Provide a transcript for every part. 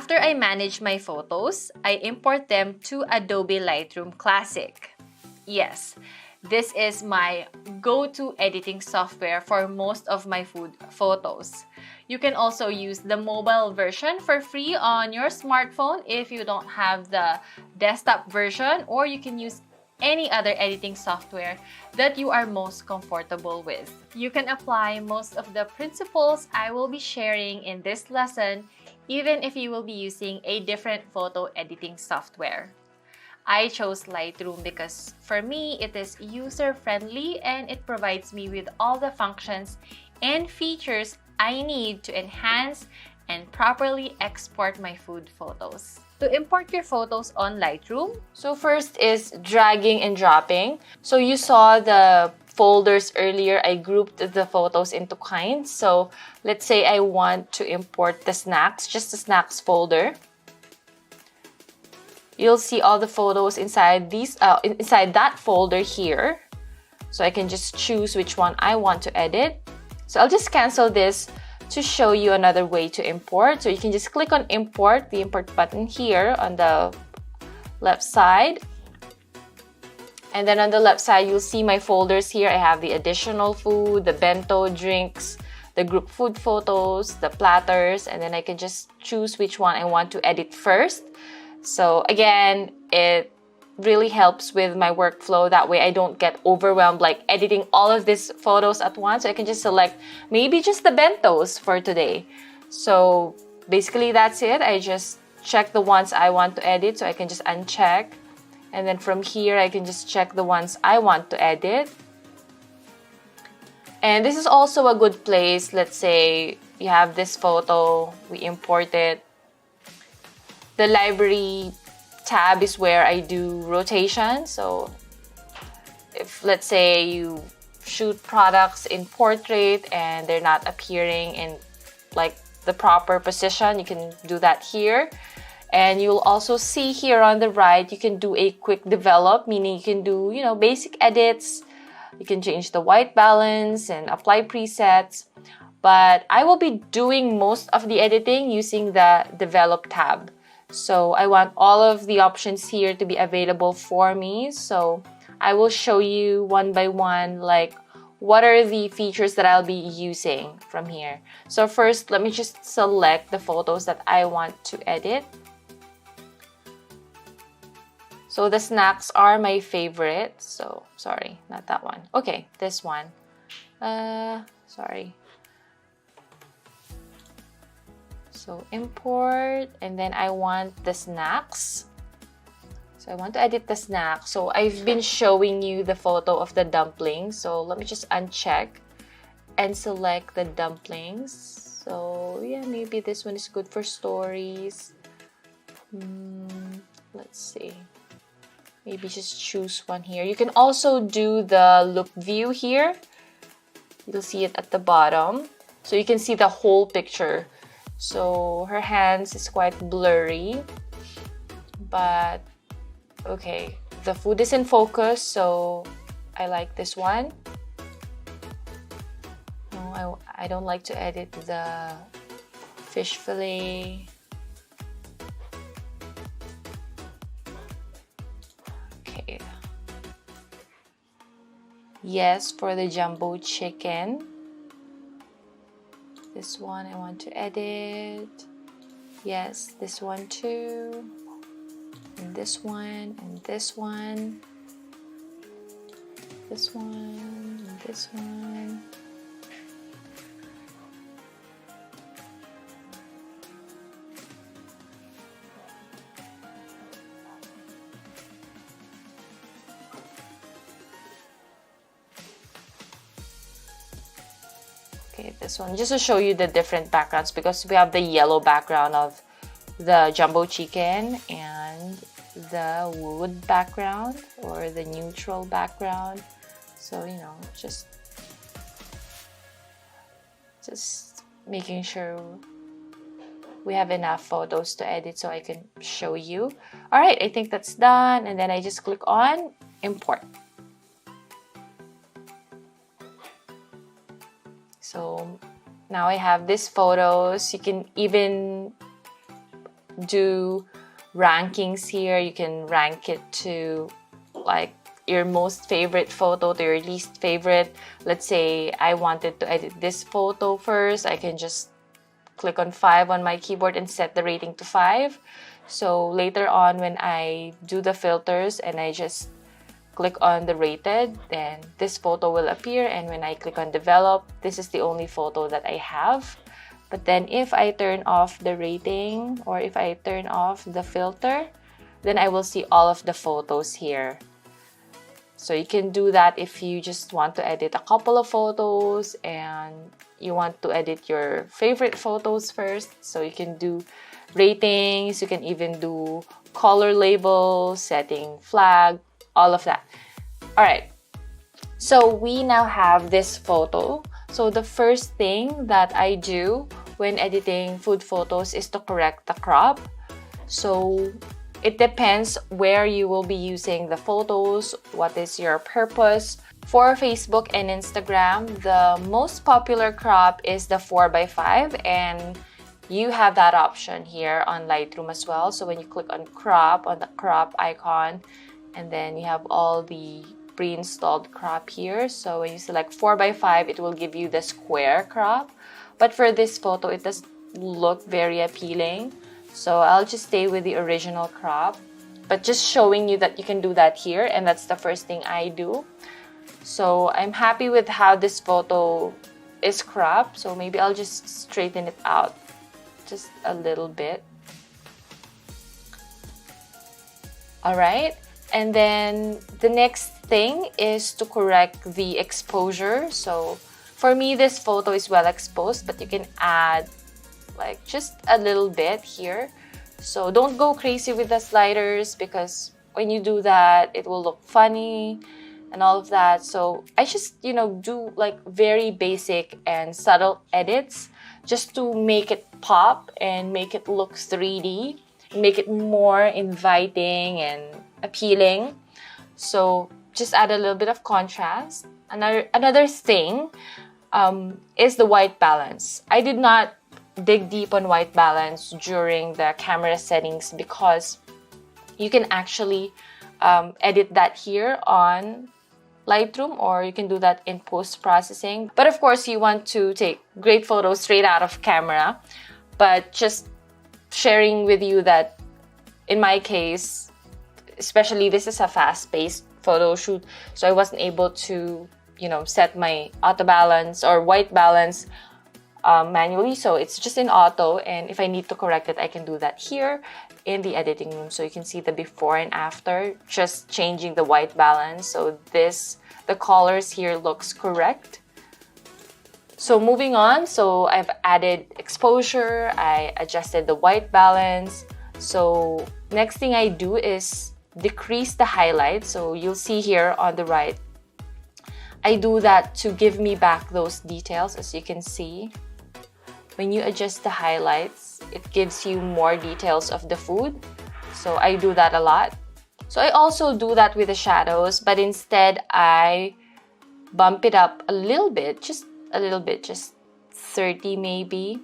After I manage my photos, I import them to Adobe Lightroom Classic. Yes, this is my go-to editing software for most of my food photos. You can also use the mobile version for free on your smartphone if you don't have the desktop version, or you can use any other editing software that you are most comfortable with. You can apply most of the principles I will be sharing in this lesson even if you will be using a different photo editing software. I chose Lightroom because for me, it is user-friendly and it provides me with all the functions and features I need to enhance and properly export my food photos. To import your photos on Lightroom, so first is dragging and dropping. So you saw the folders earlier, I grouped the photos into kinds. So let's say I want to import the snacks, just the snacks folder. You'll see all the photos inside inside that folder here. So I can just choose which one I want to edit. So I'll just cancel this to show you another way to import. So you can just click on import, the import button here on the left side. And then on the left side, you'll see my folders here. I have the additional food, the bento drinks, the group food photos, the platters, and then I can just choose which one I want to edit first. So again, it really helps with my workflow. That way I don't get overwhelmed like editing all of these photos at once. So I can just select maybe just the bentos for today. So basically that's it. I just check the ones I want to edit. So I can just uncheck. And then from here, I can just check the ones I want to edit. And this is also a good place. Let's say you have this photo, we import it. The library tab is where I do rotation. So if let's say you shoot products in portrait and they're not appearing in like the proper position, you can do that here. And you'll also see here on the right, you can do a quick develop, meaning you can do, basic edits. You can change the white balance and apply presets. But I will be doing most of the editing using the develop tab. So I want all of the options here to be available for me. So I will show you one by one, like what are the features that I'll be using from here. So first, let me just select the photos that I want to edit. So the snacks are my favorite. So, sorry, not that one. Okay, this one. Sorry. So import, and then I want the snacks. So I want to edit the snacks. So I've been showing you the photo of the dumplings. So let me just uncheck and select the dumplings. So yeah, maybe this one is good for stories. Let's see. Maybe just choose one here. You can also do the loop view here. You'll see it at the bottom. So you can see the whole picture. So her hands is quite blurry. But okay, the food is in focus, so I like this one. No, I don't like to edit the fish fillet. Okay. Yes, for the jumbo chicken. This one I want to edit. Yes, this one too. And this one, and this one. This one, and this one. Okay, this one, just to show you the different backgrounds, because we have the yellow background of the jumbo chicken and the wood background or the neutral background. So, just making sure we have enough photos to edit so I can show you. All right, I think that's done. And then I just click on import. So now I have these photos. You can even do rankings here. You can rank it to like your most favorite photo to your least favorite. Let's say I wanted to edit this photo first. I can just click on 5 on my keyboard and set the rating to 5. So later on when I do the filters and I just click on the rated, then this photo will appear, and when I click on develop, this is the only photo that I have. But then if I turn off the rating or if I turn off the filter, then I will see all of the photos here. So you can do that if you just want to edit a couple of photos and you want to edit your favorite photos first. So you can do ratings, you can even do color labels, setting flag, all of that. All right, so we now have this photo. So the first thing that I do when editing food photos is to correct the crop. So it depends where you will be using the photos, what is your purpose. For Facebook and Instagram, the most popular crop is the 4:5, and you have that option here on Lightroom as well. So when you click on crop, on the crop icon, and then you have all the pre-installed crop here. So when you select 4:5, it will give you the square crop. But for this photo, it doesn't look very appealing. So I'll just stay with the original crop, but just showing you that you can do that here, and that's the first thing I do. So I'm happy with how this photo is cropped. So maybe I'll just straighten it out just a little bit. All right. And then the next thing is to correct the exposure. So for me, this photo is well exposed, but you can add like just a little bit here. So don't go crazy with the sliders, because when you do that, it will look funny and all of that. So I just, do like very basic and subtle edits just to make it pop and make it look 3D, make it more inviting and appealing. So just add a little bit of contrast. Another thing is the white balance. I did not dig deep on white balance during the camera settings because you can actually edit that here on Lightroom, or you can do that in post-processing. But of course, you want to take great photos straight out of camera. But just sharing with you that in my case, especially this is a fast-paced photo shoot, so I wasn't able to, set my auto balance or white balance manually. So it's just in auto, and if I need to correct it, I can do that here in the editing room. So you can see the before and after, just changing the white balance. So the colors here looks correct. So moving on, so I've added exposure, I adjusted the white balance. So next thing I do is decrease the highlights. So you'll see here on the right, I do that to give me back those details. As you can see, when you adjust the highlights, it gives you more details of the food. So I do that a lot. So I also do that with the shadows, but instead I bump it up a little bit, just 30 maybe.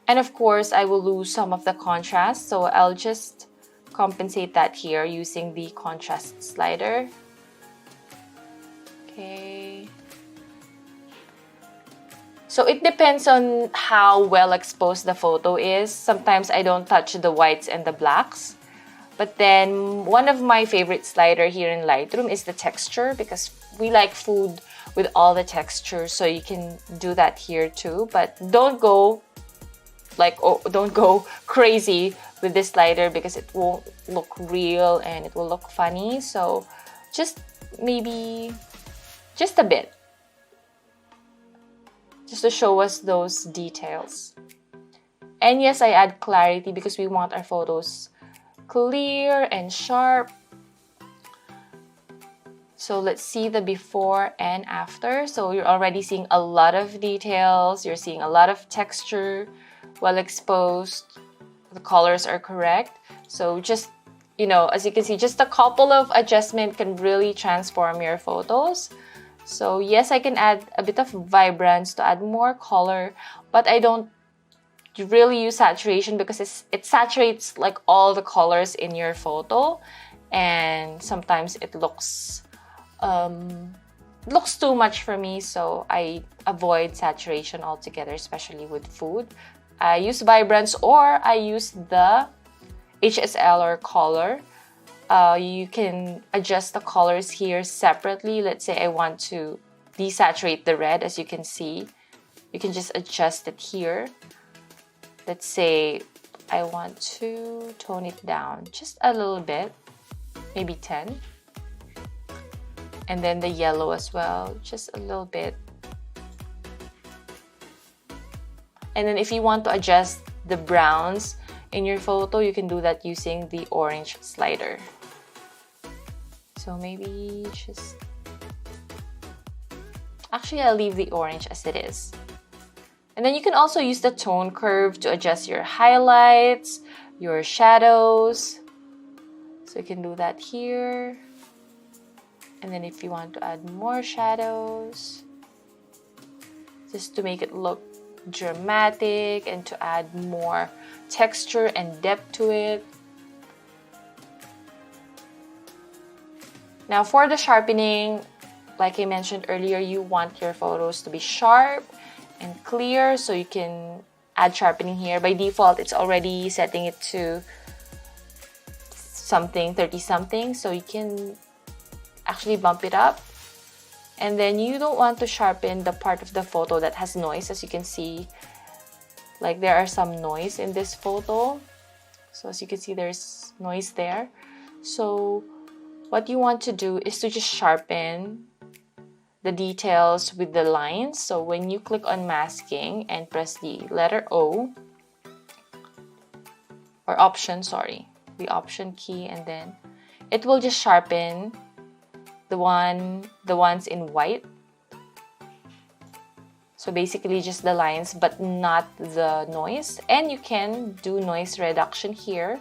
And of course, I will lose some of the contrast, so I'll just compensate that here using the contrast slider. Okay. So it depends on how well exposed the photo is. Sometimes I don't touch the whites and the blacks. But then one of my favorite slider here in Lightroom is the texture, because we like food with all the texture. So you can do that here too. But don't go crazy with this slider, because it won't look real and it will look funny. So just maybe just a bit, just to show us those details. And yes, I add clarity because we want our photos clear and sharp. So let's see the before and after. So you're already seeing a lot of details, you're seeing a lot of texture, well exposed, the colors are correct. So just, as you can see, just a couple of adjustments can really transform your photos. So yes, I can add a bit of vibrance to add more color, but I don't really use saturation because it saturates like all the colors in your photo, and sometimes it looks too much for me, so I avoid saturation altogether, especially with food. I use vibrance, or I use the HSL or color. You can adjust the colors here separately. Let's say I want to desaturate the red, as you can see. You can just adjust it here. Let's say I want to tone it down just a little bit, maybe 10. And then the yellow as well, just a little bit. And then if you want to adjust the browns in your photo, you can do that using the orange slider. So maybe just... Actually, I'll leave the orange as it is. And then you can also use the tone curve to adjust your highlights, your shadows. So you can do that here. And then if you want to add more shadows, just to make it look dramatic and to add more texture and depth to it. Now for the sharpening, like I mentioned earlier, you want your photos to be sharp and clear, so you can add sharpening here. By default, it's already setting it to something, 30 something, so you can actually bump it up. And then you don't want to sharpen the part of the photo that has noise. As you can see, like there are some noise in this photo. So as you can see, there's noise there. So what you want to do is to just sharpen the details with the lines. So when you click on masking and press the letter O, or option, sorry, the option key, and then it will just sharpen the ones in white. So basically just the lines, but not the noise. And you can do noise reduction here.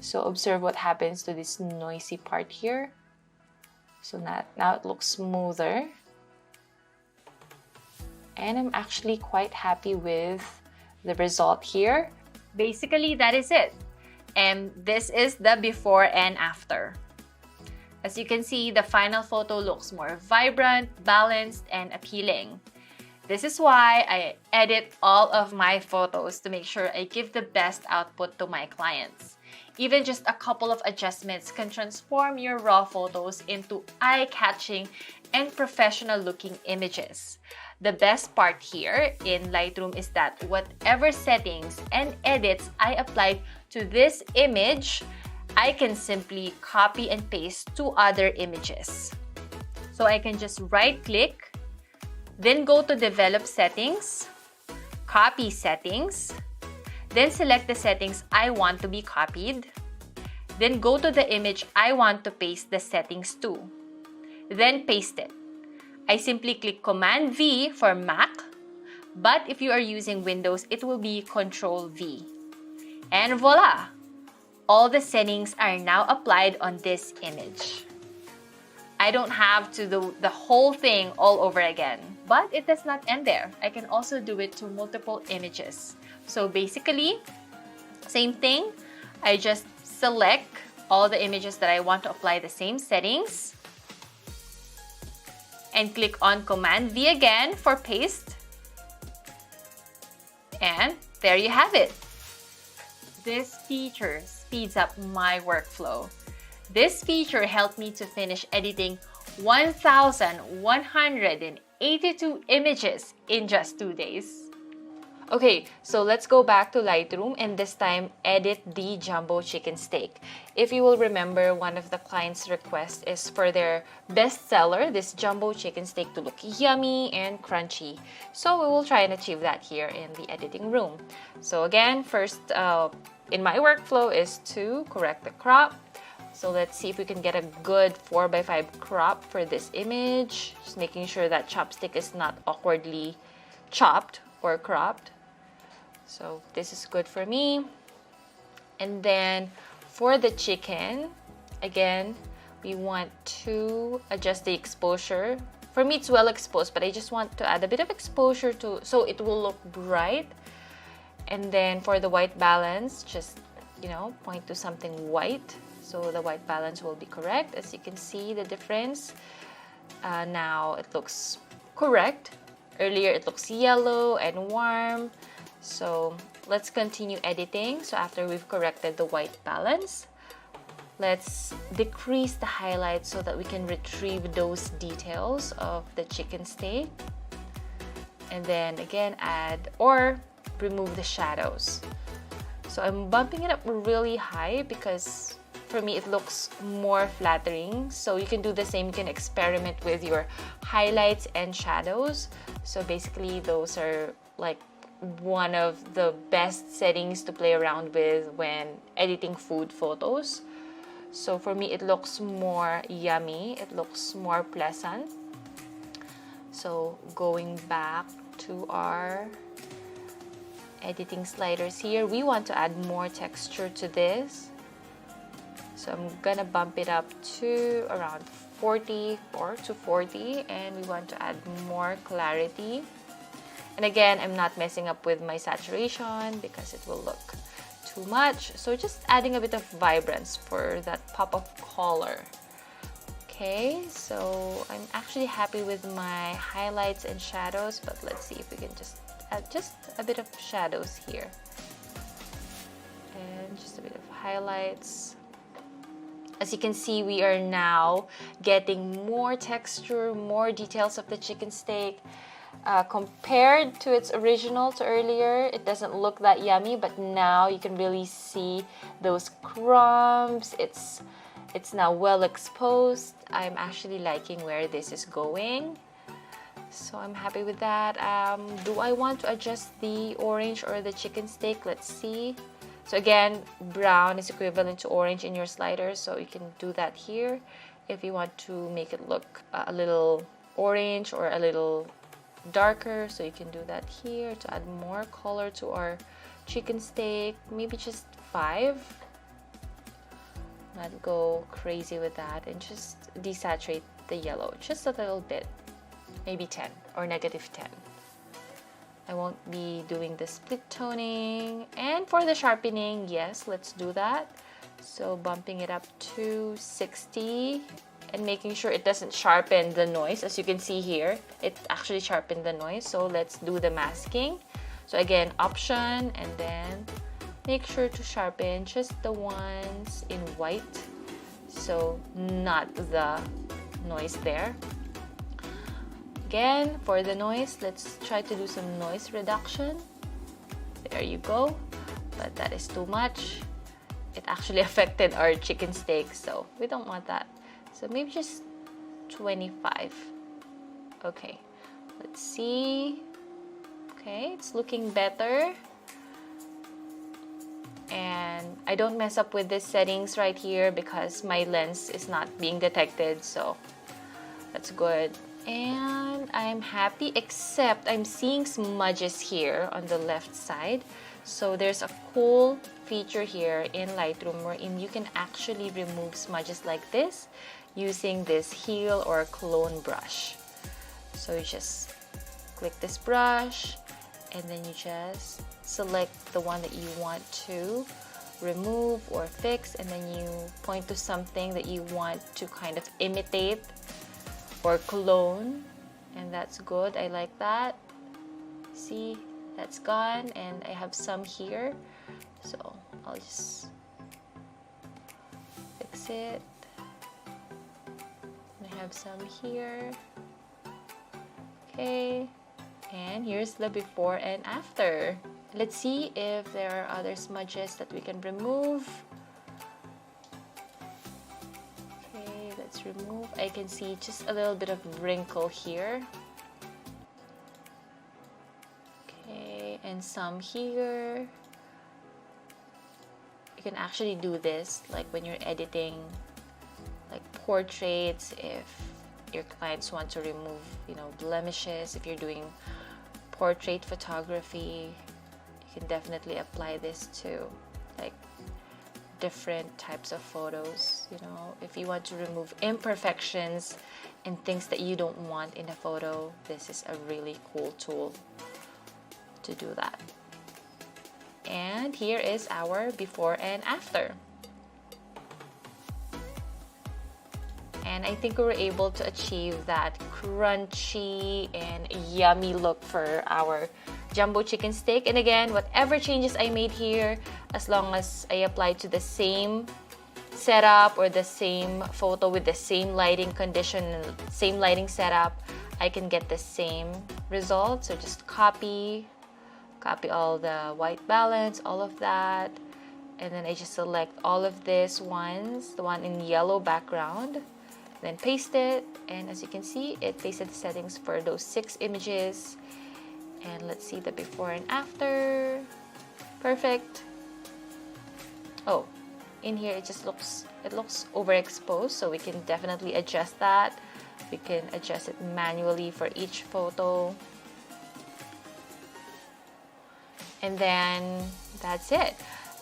So observe what happens to this noisy part here. So now it looks smoother. And I'm actually quite happy with the result here. Basically, that is it. And this is the before and after. As you can see, the final photo looks more vibrant, balanced, and appealing. This is why I edit all of my photos to make sure I give the best output to my clients. Even just a couple of adjustments can transform your raw photos into eye-catching and professional-looking images. The best part here in Lightroom is that whatever settings and edits I applied to this image, I can simply copy and paste to other images. So I can just right-click, then go to Develop Settings, Copy Settings, then select the settings I want to be copied, then go to the image I want to paste the settings to, then paste it. I simply click Command V for Mac, but if you are using Windows, it will be Control V. And voila! All the settings are now applied on this image. I don't have to do the whole thing all over again, but it does not end there. I can also do it to multiple images. So basically, same thing. I just select all the images that I want to apply the same settings and click on Command V again for paste. And there you have it. This feature speeds up my workflow. This feature helped me to finish editing 1,182 images in just 2 days. Okay, so let's go back to Lightroom and this time edit the jumbo chicken steak. If you will remember, one of the client's requests is for their bestseller, this jumbo chicken steak, to look yummy and crunchy. So we will try and achieve that here in the editing room. So again, first in my workflow is to correct the crop. So let's see if we can get a good 4:5 crop for this image. Just making sure that chopstick is not awkwardly chopped or cropped. So this is good for me. And then for the chicken, again, we want to adjust the exposure. For me, it's well exposed, but I just want to add a bit of exposure so it will look bright. And then for the white balance, just, you know, point to something white. So the white balance will be correct. As you can see the difference. Now it looks correct. Earlier it looks yellow and warm. So let's continue editing. So after we've corrected the white balance, let's decrease the highlights so that we can retrieve those details of the chicken steak. And then again add or remove the shadows. So I'm bumping it up really high because for me it looks more flattering. So you can do the same, you can experiment with your highlights and shadows. So basically those are like one of the best settings to play around with when editing food photos. So for me it looks more yummy, it looks more pleasant. So going back to our editing sliders here, we want to add more texture to this. So I'm gonna bump it up to around 40 or to 40, and we want to add more clarity. And again, I'm not messing up with my saturation because it will look too much. So just adding a bit of vibrance for that pop of color. Okay, so I'm actually happy with my highlights and shadows, but let's see if we can just add just a bit of shadows here. And just a bit of highlights. As you can see, we are now getting more texture, more details of the chicken steak. Compared to its original to earlier, it doesn't look that yummy, but now you can really see those crumbs. It's now well exposed. I'm actually liking where this is going. So I'm happy with that. Do I want to adjust the orange or the chicken steak? Let's see. So again, brown is equivalent to orange in your sliders, so you can do that here. If you want to make it look a little orange or a little darker, so you can do that here to add more color to our chicken steak. Maybe just 5. Not go crazy with that, and just desaturate the yellow just a little bit, maybe 10 or -10. I won't be doing the split toning. And for the sharpening, yes, let's do that. So bumping it up to 60 and making sure it doesn't sharpen the noise. As you can see here, it actually sharpened the noise. So let's do the masking. So again, option, and then make sure to sharpen just the ones in white, so not the noise there. Again, for the noise, let's try to do some noise reduction. There you go. But that is too much. It actually affected our chicken steak, so we don't want that. So maybe just 25. Okay, let's see. Okay, it's looking better. And I don't mess up with these settings right here because my lens is not being detected, so that's good. And I'm happy, except I'm seeing smudges here on the left side. So there's a cool feature here in Lightroom wherein you can actually remove smudges like this using this heel or clone brush. So you just click this brush and then you just select the one that you want to remove or fix, and then you point to something that you want to kind of imitate or clone, and that's good. I like that. See, that's gone, and I have some here, so I'll just fix it. I have some here. Okay, and here's the before and after. Let's see if there are other smudges that we can remove. Okay, let's remove. I can see just a little bit of wrinkle here. Okay, and some here. You can actually do this like when you're editing like portraits, if your clients want to remove, you know, blemishes. If you're doing portrait photography, you can definitely apply this to like different types of photos. You know, if you want to remove imperfections and things that you don't want in a photo, this is a really cool tool to do that. And here is our before and after. And I think we were able to achieve that crunchy and yummy look for our jumbo chicken steak. And again, whatever changes I made here, as long as I applied to the same setup or the same photo with the same lighting condition and same lighting setup, I can get the same result. So just copy all the white balance, all of that, and then I just select all of these ones, the one in yellow background, then paste it, and as you can see, it pasted the settings for those 6 images. And let's see the before and after. Perfect. Oh, in here it looks overexposed, so we can definitely adjust that. We can adjust it manually for each photo. And then that's it.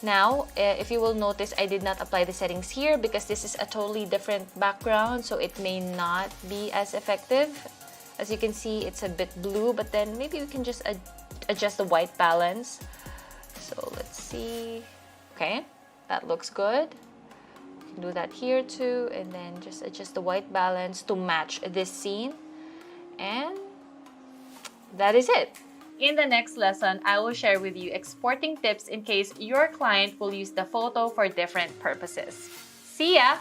Now, if you will notice, I did not apply the settings here because this is a totally different background, so it may not be as effective. As you can see, it's a bit blue, but then maybe we can just adjust the white balance. So let's see. Okay, that looks good. You can do that here too, and then just adjust the white balance to match this scene. And that is it. In the next lesson, I will share with you exporting tips in case your client will use the photo for different purposes. See ya!